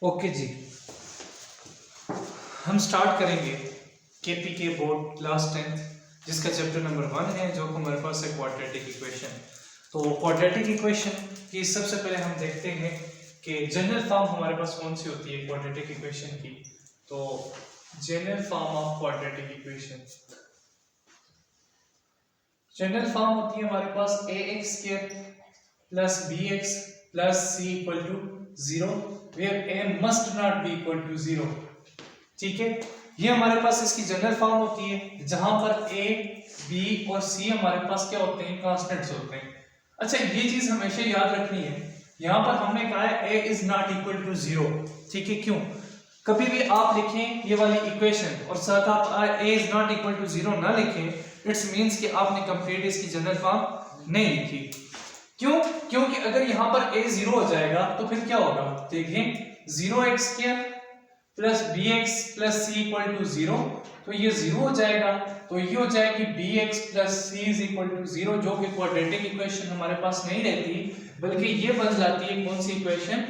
Okay जी, हम start करेंगे KPK board class 10th जिसका चैप्टर नंबर 1 है, जो हमारे पास है क्वाड्रेटिक इक्वेशन। तो क्वाड्रेटिक इक्वेशन की सबसे पहले हम देखते हैं कि जनरल फॉर्म हमारे पास कौन सी होती है क्वाड्रेटिक इक्वेशन की। तो general form of quadratic equation, general form होती है हमारे पास ax² plus bx plus c equal to 0 where a must not be equal to 0। ठीक है, ये हमारे पास इसकी जनरल फॉर्म होती है जहां पर a, b और c हमारे पास क्या होते हैं, कांस्टेंट्स होते हैं। अच्छा, ये चीज हमेशा याद रखनी है, यहां पर हमने कहा है a is not equal to 0। ठीक है, क्यों? कभी भी आप लिखें ये वाली इक्वेशन और साथ आप a is not equal to 0 ना लिखें, इट्स मींस कि आपने कंप्लीट इसकी जनरल फॉर्म नहीं लिखी। क्यों? क्योंकि अगर यहां पर a 0 हो जाएगा तो फिर क्या होगा, देखें 0x² plus bx plus c equal to 0, तो ये 0 हो जाएगा, तो ये हो जाएगी bx plus c is equal to 0, जो कि क्वाड्रेटिक इक्वेशन हमारे पास नहीं रहती, बल्कि ये बन जाती है कौन सी इक्वेशन,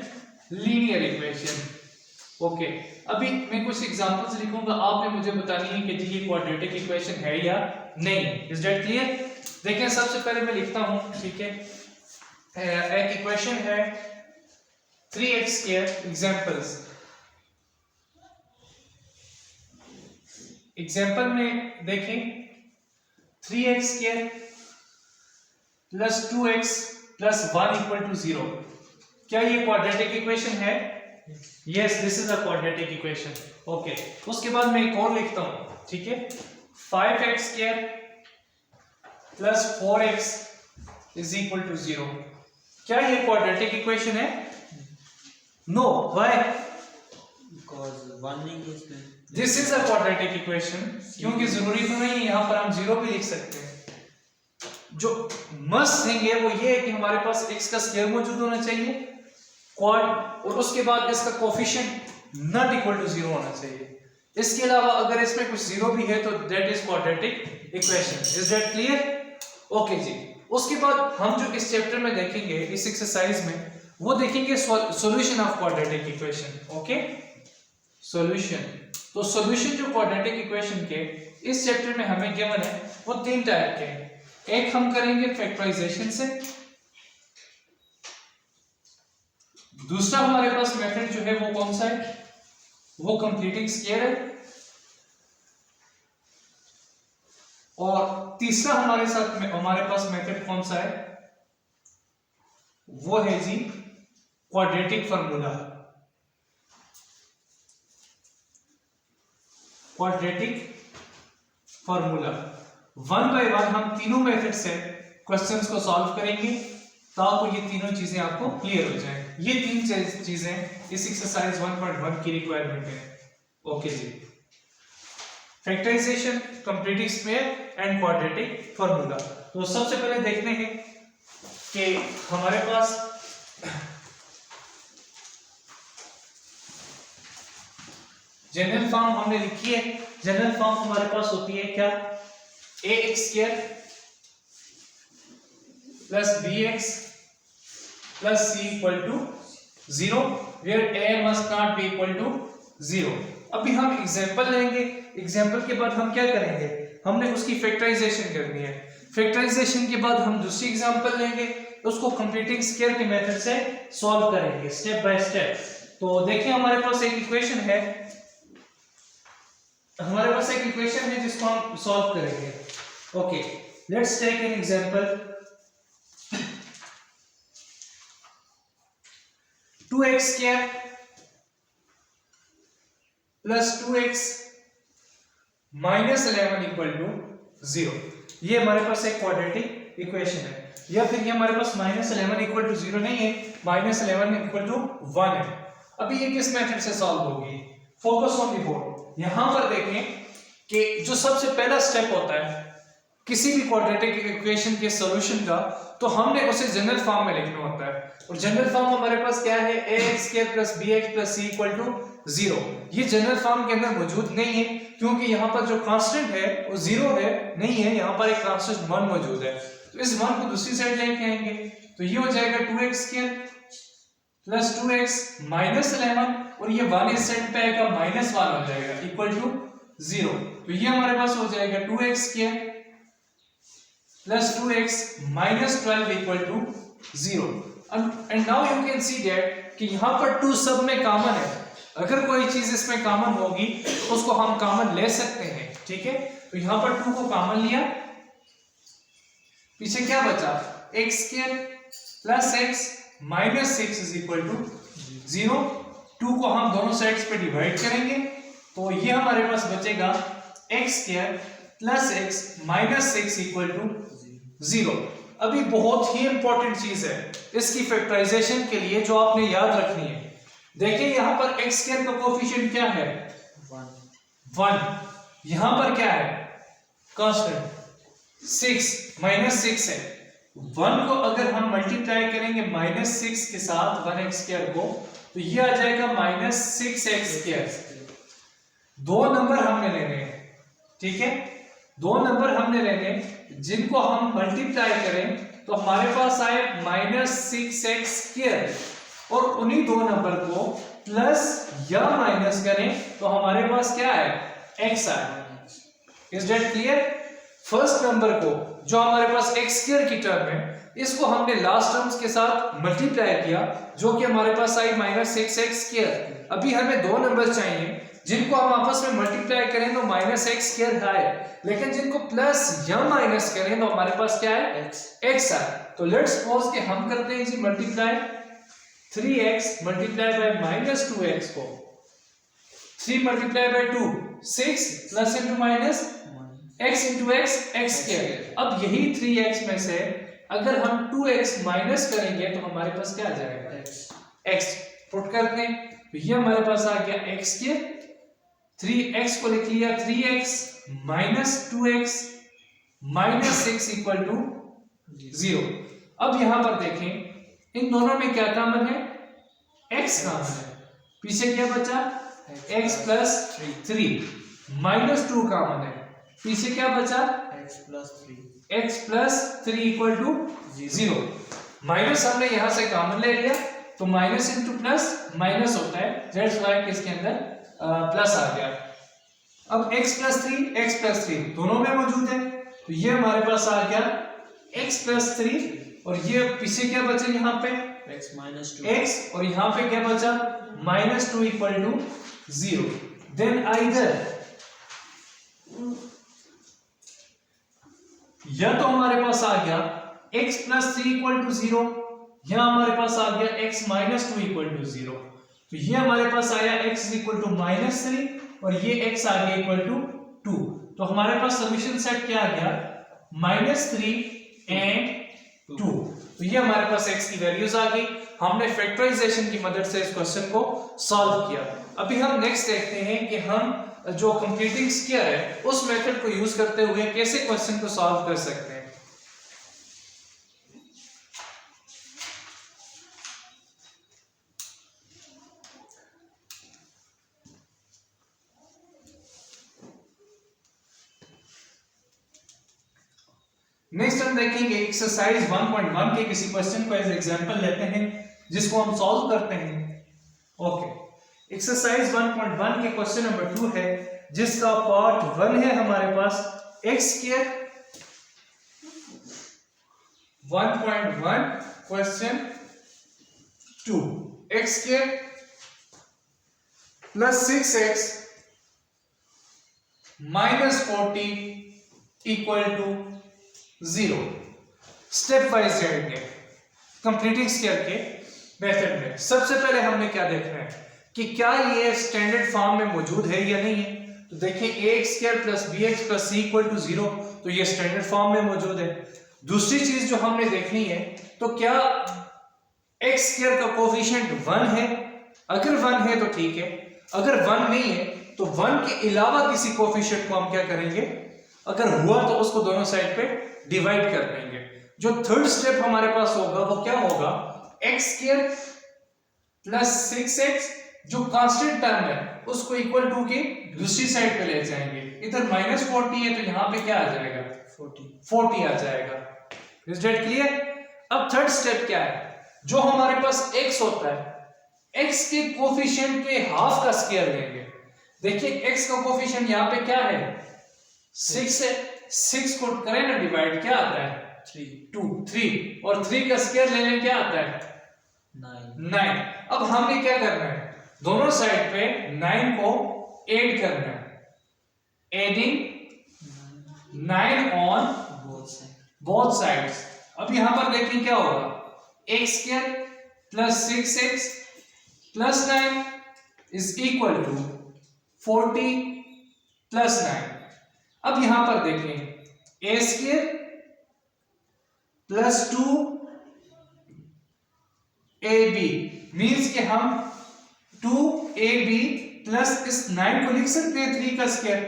लीनियर इक्वेशन। ओके, अभी मैं कुछ एग्जांपल्स लिखूंगा, आपने मुझे बतानी है कि ये क्वाड्रेटिक इक्वेशन है या नहीं। Is that clear? देखें, सबसे पहले मैं लिखता हूं, ठीक है, एक इक्वेशन है 3x² एग्जांपल्स। एग्जांपल में देखें 3x² plus 2x plus 1 equal to 0, क्या ये क्वाड्रेटिक इक्वेशन है? Yes, this is a quadratic equation. Okay, उसके बाद मैं एक और लिखता हूं, ठीक है, 5x² plus 4x is equal to 0, क्या ये क्वाड्रेटिक इक्वेशन है? No, why? Because one is this is a quadratic equation, क्योंकि जरूरी तो नहीं है यहां पर हम 0 भी लिख सकते हैं। जो मस्ट थिंग है वो ये है कि हमारे पास x का स्क्वायर मौजूद होना चाहिए, क्वाड, और उसके बाद इसका कोफिशिएंट नॉट इक्वल टू 0 होना चाहिए। इसके अलावा अगर इसमें कुछ 0 भी है तो that is quadratic equation. Is that clear? Okay जी, उसके बाद हम जो इस चैप्टर में देखेंगे, इस एक्सरसाइज में, वो देखेंगे solution of quadratic equation. Okay, solution. तो सॉल्यूशन जो क्वाड्रेटिक इक्वेशन के इस चैप्टर में हमें गिवन है वो 3 टाइप के हैं। एक हम करेंगे फैक्टराइजेशन से, दूसरा हमारे पास मेथड जो है वो कौन सा है, वो कंप्लीटिंग स्क्वायर है, और तीसरा हमारे पास मेथड कौन सा है, वो है जी quadratic formula. Quadratic formula 1 by 1 हम तीनों मेथड से क्वेश्चंस को सॉल्व करेंगे, ताकि ये तीनों चीजें आपको क्लियर हो जाए। ये 3 चीजें इस एक्सरसाइज 1.1 की रिक्वायरमेंट है। ओके जी, factorization, completing square and quadratic formula. तो सबसे पहले देखते हैं कि हमारे पास जनरल फॉर्म हमने लिखी है। जनरल फॉर्म हमारे पास होती है क्या, ax² plus bx plus c equal to 0 where a must not be equal to 0। अभी हम एग्जांपल लेंगे, एग्जांपल के बाद हम क्या करेंगे, हमने उसकी फैक्टराइजेशन करनी है। फैक्टराइजेशन के बाद हम दूसरी एग्जांपल लेंगे, उसको कंप्लीटिंग स्क्वायर के मेथड से सॉल्व करेंगे स्टेप बाय स्टेप। तो देखिए, हमारे पास एक इक्वेशन है, जिसको हम सॉल्व करेंगे। Okay, let's take an example 2x² plus 2x minus 11 equal to 0। ये हमारे पास एक क्वाड्रेटिक इक्वेशन है, या फिर ये हमारे पास माइनस 11 इक्वल टू 0 नहीं है, माइनस 11 इक्वल टू 1 है। अभी ये किस मेथड से सॉल्व होगी, फोकस ऑन द बोर्ड। यहां पर देखें कि जो सबसे पहला स्टेप होता है किसी भी क्वाड्रेटिक इक्वेशन के सॉल्यूशन का, तो हमने उसे जनरल फॉर्म में लिखना होता है, और जनरल फॉर्म हमारे पास क्या है, ax² plus bx plus c equal to 0। ये जनरल फॉर्म के अंदर मौजूद नहीं है, क्योंकि यहाँ पर जो कांस्टेंट है वो 0 है, नहीं है, यहाँ पर एक कांस्टेंट 1 मौजूद है। तो इस 1 को दूसरी साइड लेके आएंगे, तो ये हो जाएगा 2x² प्लस 2x माइनस 11 और ये 1 इस साइड पे आएगा माइनस 1 हो जाएगा इक्वल टू 0। तो ये हमारे पास हो जाएगा 2x square plus 2x minus 12 equal to 0। And now you can see that कि यहाँ पर 2 सब में कॉमन है। अगर कोई चीज इसमें कॉमन होगी तो उसको हम कॉमन ले सकते हैं, ठीक है। तो यहाँ पर 2 को कॉमन लिया, पीछे क्या बचा x square plus x minus 6 is equal to 0। 2 को हम दोनों साइड्स पे डिवाइड करेंगे तो ये हमारे पास बचेगा x square plus x minus 6 equal to 0। अभी बहुत ही इंपॉर्टेंट चीज है इसकी फैक्टराइजेशन के लिए जो आपने याद रखनी है। देखिए यहाँ पर x स्क्वायर का कोफिशिएंट क्या है 1, यहां पर क्या है कांस्टेंट 6 माइनस 6 है। 1 को अगर हम मल्टीप्लाई करेंगे माइनस 6 के साथ 1x स्क्वायर को तो ये आ जाएगा माइनस 6x स्क्वायर। 2 नंबर हमने लेने हैं, ठीक है। 2 नंबर हमने लेने जिनको हम मल्टीप्लाई करें तो हमारे पास आए माइनस 6x स्क्वायर और उन्हीं 2 नंबर को प्लस या माइनस करें तो हमारे पास क्या है x आए। Is that clear? First number को जो हमारे पास x स्क्वायर की टर्म है इसको हमने लास्ट टर्म्स के साथ मल्टीप्लाई किया जो कि हमारे पास आई माइनस 6x स्क्वायर। अभी हमें 2 नंबर चाहिए जिनको हम आपस में मल्टीप्लाई करें तो माइनस x स्क्वायर आए, लेकिन जिनको प्लस या माइनस करें तो हमारे पास क्या है x आए। तो लेट्स सपोज कि हम करते हैं जी multiply 3x multiply by minus 2x को 3 multiply by 2 6 plus into minus x into x x square. अब यही 3x में से अगर हम 2x माइनस करेंगे तो हमारे पास क्या आ जाएगा x पुट करते हैं तो ये हमारे पास आ गया x स्क्वायर। 3x को लिख लिया 3x minus 2x minus 6 equal to 0। अब यहां पर देखें इन दोनों में क्या कॉमन है x कॉमन है, पीछे क्या बचा x प्लस 3 माइनस 2 कॉमन है, पीछे क्या बचा x plus 3 equal to 0। Minus हमने यहां से कॉमन ले लिया तो माइनस इंटू प्लस माइनस होता है, दैट्स व्हाई इसके अंदर प्लस आ गया। अब x प्लस 3 दोनों में मौजूद है तो ये हमारे पास आ गया x प्लस 3 और ये पीछे क्या बचा यहाँ पे x माइनस 2 x और यहाँ पे क्या बचा minus 2 equal to 0। Then either या तो हमारे पास आ गया x प्लस 3 इक्वल टू 0 या हमारे पास आ गया x माइनस 2 इक्वल टू 0। तो ये हमारे पास आया x इक्वल टू माइनस 3 और ये x आ गया इक्वल टू 2। तो हमारे पास सॉल्यूशन सेट क्या आ गया माइनस 3 एंड 2। तो ये हमारे पास x की वैल्यूज आ गई। हमने फैक्टराइजेशन की मदद से इस क्वेश्चन को सॉल्व किया। अभी हम नेक्स्ट देखते हैं कि हम जो कंप्लीटिंग स्क्वायर है उस मेथड को यूज करते हुए कैसे क्वेश्चन को सॉल्व कर सकते हैं। नेक्स्ट हम देखेंगे एक्सरसाइज 1.1 के किसी क्वेश्चन को एज एग्जांपल लेते हैं जिसको हम सॉल्व करते हैं। ओके, एक्सरसाइज 1.1 के क्वेश्चन नंबर 2 है जिसका पार्ट 1 है हमारे पास x square 1.1 question 2 x square plus 6x minus 40 equal to 0। Stepwise जाएंगे कंप्लीटिंग स्क्वायर के मेथड में। सबसे पहले हमने क्या देखना है कि क्या ये स्टैंडर्ड फॉर्म में मौजूद है या नहीं है। तो देखिए ax square plus bx plus c equal to 0 तो ये स्टैंडर्ड फॉर्म में मौजूद है। दूसरी चीज जो हमने देखनी है तो क्या x स्क्वायर का कोफिशिएंट 1 है, अगर 1 है तो ठीक है, अगर 1 नहीं है तो 1 के अलावा किसी कोफिशिएंट को हम क्या करेंगे, अगर हुआ तो उसको दोनों साइड पे डिवाइड कर देंगे। जो थर्ड स्टेप हमारे पास होगा वो क्या होगा x स्क्वायर प्लस 6x जो कांस्टेंट टर्म है उसको इक्वल टू की दूसरी साइड पे ले जाएंगे। इधर माइनस 40 है तो यहाँ पे क्या आ जाएगा 40 आ जाएगा। Is that clear? अब थर्ड स्टेप क्या है, जो हमारे पास x होता है x के कोफिशिएंट के हाफ का स्क्वायर लेंगे। देखिए x का कोफिशिएंट यहाँ पे क्या है 6 है, 6 को करें ना डिवाइड, क्या आता है 3 और 3 का स्क्वायर लेने क्या आता है 9। अब हमने क्या करना है, दोनों साइड पे 9 को ऐड करना है, एडिंग 9 ऑन बोथ साइड्स। अब यहां पर देखिए क्या होगा, x square plus 6x plus 9 is equal to 40 plus 9। अब यहां पर देखें a square plus 2ab means कि हम 2ab प्लस इस 9 को लिख सकते हैं 3 का square,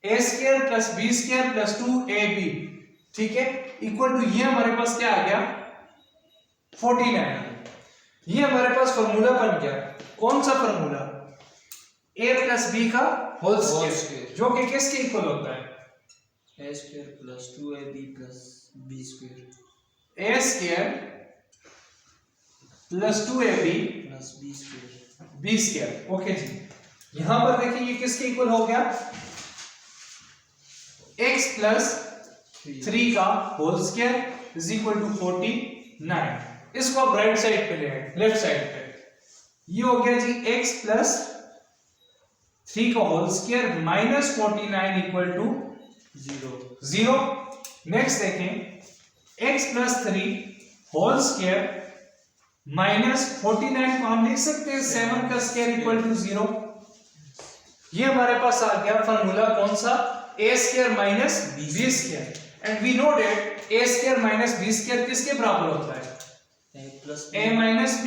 a square plus b square plus 2ab, ठीक है, इक्वल टू ये हमारे पास क्या आ गया 49। ये हमारे पास फॉर्मूला बन गया, कौन सा फॉर्मूला, a प्लस b का होल स्क्वायर, जो कि किसके इक्वल होता है a square plus 2ab plus b square, a square plus 2ab plus b square, b square. Okay जी, यहां पर देखिए ये किसके इक्वल हो गया, x प्लस 3 का whole square is equal to 49। इसको आप राइट साइड पे ले आए, लेफ्ट साइड पे, ये हो गया जी x प्लस 3 का whole square minus 49 equal to 0। Next देखें x plus 3 whole square minus 49 को हम लिख सकते हैं 7 का स्क्वायर इक्वल टू 0। ये हमारे पास आ गया फॉर्मूला कौन सा, a square minus b square, and we know that a square minus b square किसके बराबर होता है, a minus b,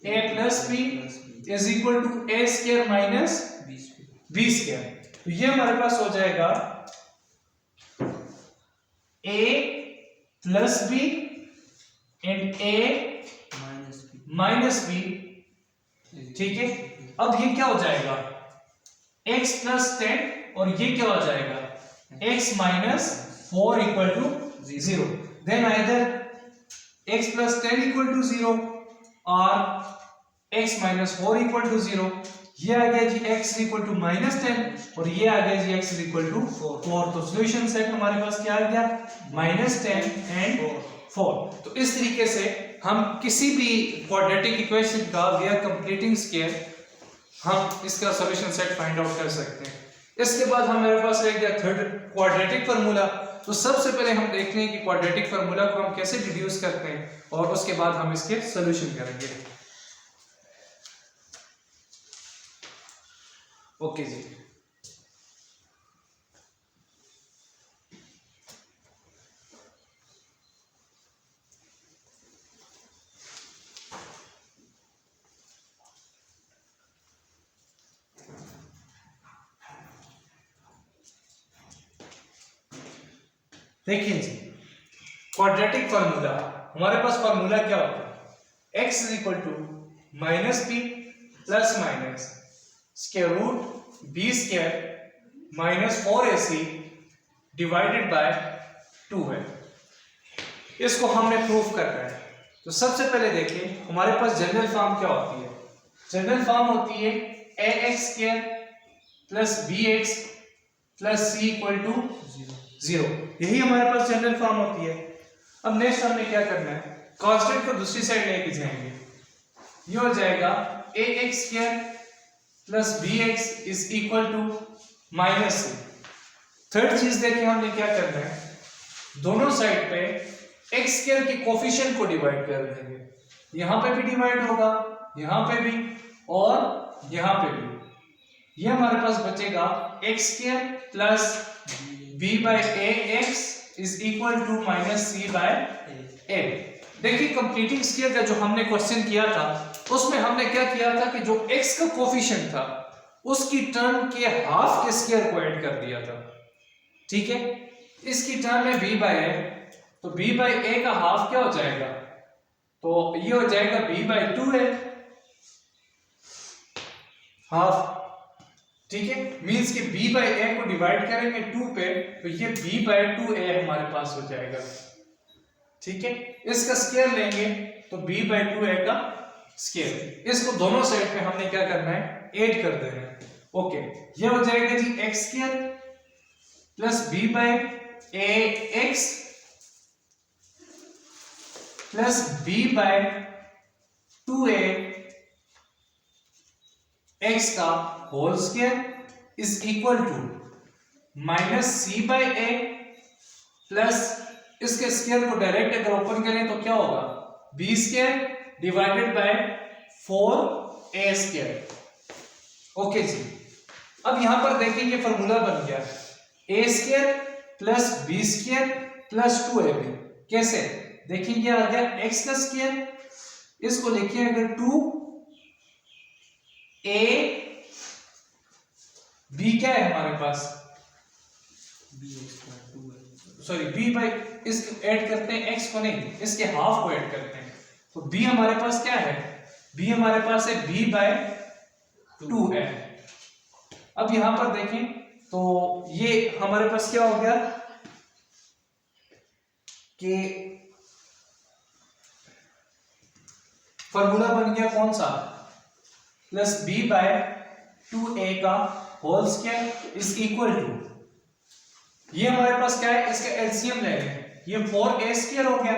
a plus b is equal to a square minus b square. तो ये हमारे पास हो जाएगा a plus b and a minus b, ठीक है। अब ये क्या हो जाएगा x प्लस 10 और ये क्या हो जाएगा x minus 4 equal to 0। Then either x plus 10 equal to 0 और x माइनस 4 इक्वल टू 0। ये आ गया जी x इक्वल टू माइनस 10 और ये आ गया जी x इक्वल टू 4। तो सॉल्यूशन सेट हमारे पास क्या आ गया माइनस 10 एंड 4। तो इस तरीके से हम किसी भी क्वाड्रेटिक इक्वेशन का वी आर कंप्लीटिंग स्क्वायर हम इसका सॉल्यूशन सेट फाइंड आउट कर सकते हैं। इसके बाद हमारे पास रह गया थर्ड क्वाड्रेटिक फार्मूला। तो सबसे पहले हम देखते हैं कि क्वाड्रेटिक फार्मूला को हम कैसे डिड्यूस करते हैं और उसके बाद हम इसके सॉल्यूशन करेंगे। ओके जी, देखिए जी क्वाड्रेटिक फार्मूला, हमारे पास फार्मूला क्या होता है, x is equal to minus B plus minus square root B square minus 4ac divided by 2 है। इसको हमने प्रूफ करना है। तो सबसे पहले देखिए हमारे पास जनरल फॉर्म क्या होती है, जनरल फॉर्म होती है ax square plus bx plus c equal to 0। यही हमारे पास जनरल फॉर्म होती है। अब नेक्स्ट हमने क्या करना है, कांस्टेंट को दूसरी साइड लेके जाएंगे, ये हो जाएगा ax square plus bx is equal to minus c। Third चीज देखिए हमने क्या करना है, दोनों साइड पे x स्क्वायर के कोफिशिएंट को डिवाइड कर देंगे, यहां पे भी डिवाइड होगा, यहां पे भी और यहां पे भी। ये हमारे पास बचेगा x square plus b by ax is equal to minus c by a। देखिए कंप्लीटिंग स्क्वायर का जो हमने क्वेश्चन किया था उसमें हमने क्या किया था कि जो x का कोफिशिएंट था उसकी टर्म के हाफ के स्क्वायर को ऐड कर दिया था, ठीक है। इसकी टर्म में b बाय a, तो b बाय a का हाफ क्या हो जाएगा, तो ये हो जाएगा b बाय 2a हाफ, ठीक है। मींस कि b बाय a को डिवाइड करेंगे 2 पे तो ये b बाय 2a हमारे पास हो जाएगा, ठीक है। इसका स्क्वायर लेंगे तो b बाय 2a का स्क्वायर। इसको दोनों साइड पे हमने क्या करना है, ऐड कर देना है। ओके, ये हो जाएगा जी X square plus B by A X plus B by 2a X का whole square is equal to minus C by A plus इसके स्क्वायर को डायरेक्ट अगर ओपन करें तो क्या होगा, B square divided by 4a square. Okay जी, अब यहां पर देखेंगे फॉर्मूला बन गया A square plus B square plus 2ab। कैसे देखेंगे, आ गया एक्स का स्क्वायर, इसको लिखिए अगर 2a b क्या है हमारे पास, सॉरी b बाई, इसको ऐड करते हैं x को नहीं, इसके हाफ को ऐड करते हैं, तो b हमारे पास क्या है, b हमारे पास है b बाय 2 है। अब यहां पर देखें तो ये हमारे पास क्या हो गया कि फॉर्मूला बन गया कौन सा, प्लस b बाय 2a का whole square is equal to, ये हमारे पास क्या है, इसका एलसीएम ले लें, ये 4a स्क्वायर हो गया,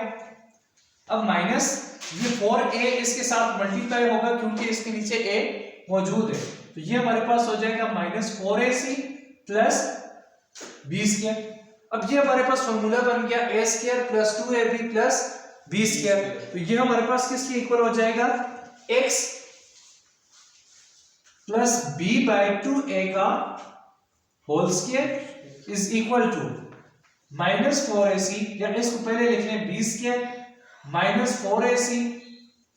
अब माइनस ये 4a इसके साथ मल्टीप्लाई होगा क्योंकि इसके नीचे a मौजूद है, तो ये हमारे पास हो जाएगा minus 4ac plus b square. अब ये हमारे पास फॉर्मूला बन गया a square plus 2ab plus b square, तो ये हमारे पास किसके इक्वल हो जाएगा, x plus b by 2a का whole square is equal to minus 4ac, या इसको पहले लिख लें b square minus 4ac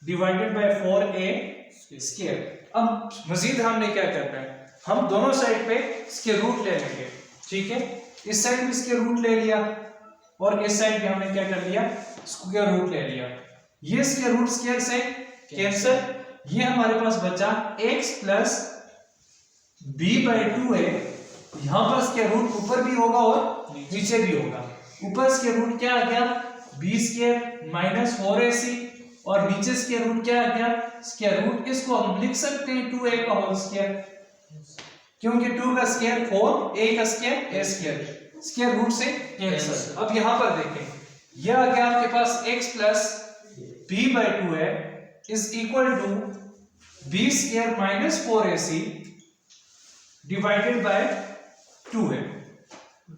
divided by 4a square. अब मजीद हमने क्या करना है, हम दोनों साइड पे इसके रूट ले लेंगे, ठीक है, इस साइड भी इसके रूट ले लिया और इस साइड भी हमने क्या कर लिया, स्क्वायर रूट ले लिया, ये इसके रूट स्क्वायर से कैंसिल, ये हमारे पास बचा x plus b by 2a, यहां पर इसके रूट ऊपर भी होगा और नीचे भी होगा, ऊपर इसके रूट क्या आ गया, b स्क्वायर माइनस 4ac और नीचे इसके रूट क्या आ गया, स्क्वायर रूट, इसको हम लिख सकते हैं 2a का होल स्क्वायर, क्योंकि 2 का स्क्वायर 4, a का square a square, square root से कैंसिल। अब यहां पर देखें, यह आ गया आपके पास x plus b by 2a is equal to b square minus 4ac divided by 2 है।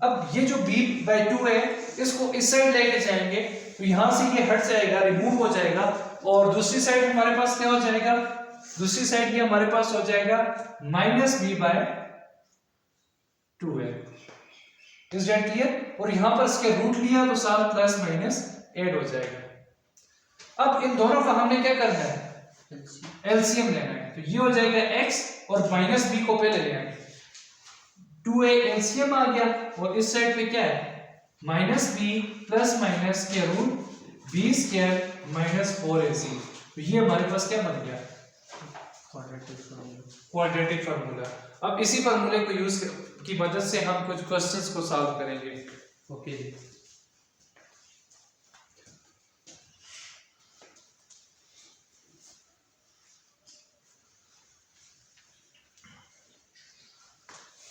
अब ये जो b बाय 2 है इसको इस साइड लेके जाएंगे तो यहां से ये हट जाएगा, रिमूव हो जाएगा, और दूसरी साइड हमारे पास क्या हो जाएगा, दूसरी साइड ये हमारे पास हो जाएगा माइनस b बाय 2 है। इज दैट क्लियर, और यहां पर इसके रूट लिया तो साथ प्लस माइनस ऐड हो जाएगा। अब इन दोनों का हमने क्या करना है, एलसीएम लेना है, तो ये हो जाएगा x और माइनस b को पहले लेना है, 2a एलसीएम आ गया और इस साइड पे क्या है, माइनस b प्लस माइनस के root b square minus 4ac, तो ये हमारे पास क्या बन गया, क्वाड्रेटिक फार्मूला। अब इसी फार्मूले को यूज की मदद से हम कुछ क्वेश्चंस को सॉल्व करेंगे। ओके,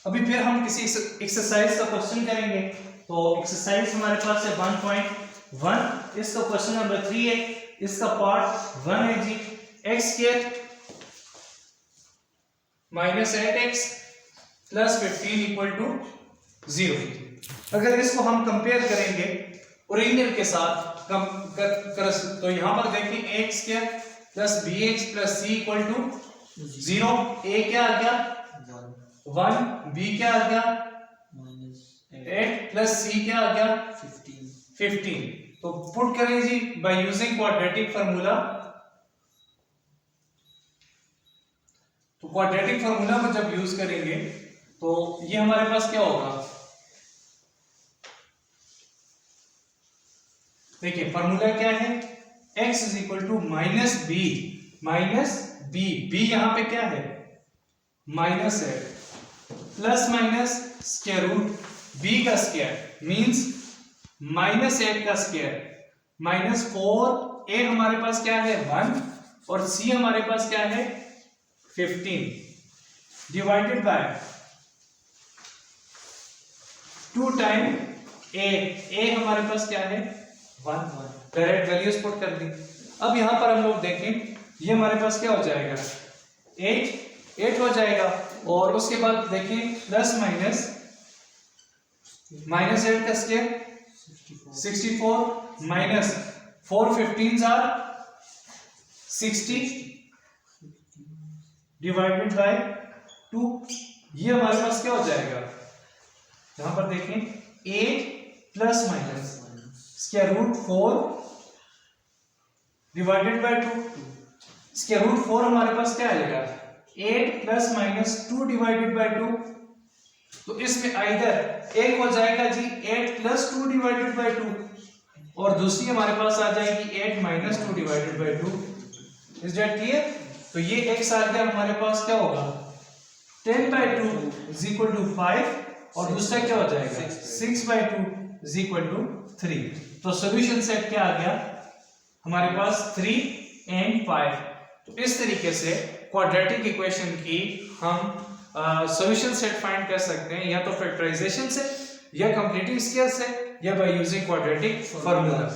अभी फिर हम किसी एक्सरसाइज का क्वेश्चन करेंगे, तो एक्सरसाइज हमारे पास है 1.1, इसका क्वेश्चन नंबर 3 है, इसका पार्ट 1 है जी, x square minus 8x plus 15 equal to 0। अगर इसको हम कंपेयर करेंगे ओरिजिनल के साथ तो यहां पर देखिए x square plus bx plus c equal to 0, a क्या आ गया 1, b क्या आ गया 8 प्लस c क्या आ गया 15। तो पुट करें जी बाय यूजिंग क्वाड्रेटिक फार्मूला, तो क्वाड्रेटिक फार्मूला को जब यूज करेंगे तो ये हमारे पास क्या होगा, देखिए फार्मूला क्या है, x is equal to minus B, b यहां पे क्या है माइनस है, plus minus square root b का स्क्वायर मींस माइनस 8 का स्क्वायर माइनस 4, a हमारे पास क्या है 1, और c हमारे पास क्या है 15 डिवाइडेड बाय 2 टाइम a हमारे पास क्या है 1 डायरेक्ट वैल्यूज पुट कर दी। अब यहां पर हम लोग देखें ये हमारे पास क्या हो जाएगा 8 हो जाएगा और उसके बाद देखिए प्लस माइनस 8 का square 64 minus 4 15s are 60 divided by 2 ये हमारे पास क्या हो जाएगा यहां पर देखें 8 plus minus square root 4 divided by 2 square root 4 हमारे पास क्या आएगा 8 प्लस माइनस 2 डिवाइडेड बाय 2। तो इसमें आइदर एक हो जाएगा जी 8 प्लस 2 डिवाइडेड बाय 2 और दूसरी हमारे पास आ जाएगी 8 minus 2 divided by 2। Is that clear? तो ये एक साथ क्या हमारे पास क्या होगा 10 by 2 is equal to 5 और दूसरा क्या हो जाएगा 6 by 2 is equal to 3। तो सॉल्यूशन सेट क्या आ गया हमारे पास 3 and 5। तो इस तरीके से क्वाड्रेटिक इक्वेशन की हम सॉल्यूशन सेट फाइंड कर सकते हैं या तो फैक्टराइजेशन से या कंप्लीटिंग स्केयर से या बाय यूजिंग क्वाड्रेटिक फार्मूला।